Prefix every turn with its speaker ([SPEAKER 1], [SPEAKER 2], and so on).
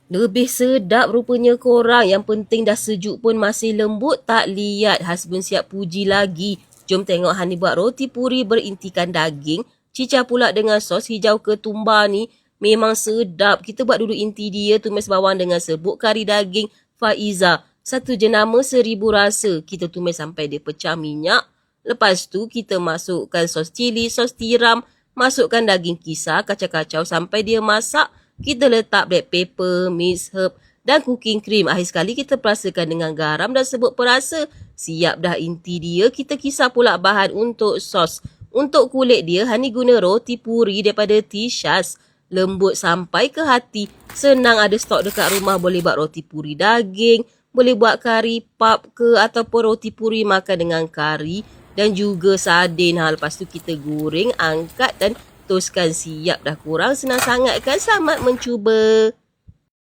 [SPEAKER 1] Lebih sedap rupanya korang. Yang penting dah sejuk pun masih lembut. Tak lihat husband siap puji lagi. Jom tengok Hani buat roti puri berintikan daging. Cica pula dengan sos hijau ketumbar ni. Memang sedap. Kita buat dulu inti dia, tumis bawang dengan serbuk kari daging Faiza. Satu jenama 1000 rasa. Kita tumis sampai dia pecah minyak. Lepas tu kita masukkan sos cili, sos tiram. Masukkan daging kisar, kacau-kacau sampai dia masak. Kita letak black pepper, mixed herb dan cooking cream. Akhir sekali kita perasakan dengan garam dan serbuk perasa. Siap dah inti dia. Kita kisar pula bahan untuk sos. Untuk kulit dia, Hani guna roti puri daripada Tishas. Lembut sampai ke hati. Senang ada stok dekat rumah. Boleh buat roti puri daging. Boleh buat kari pap ke ataupun roti puri makan dengan kari. Dan juga sardin. Lepas tu kita goreng, angkat dan toskan. Siap dah korang. Senang sangat kan? Selamat mencuba.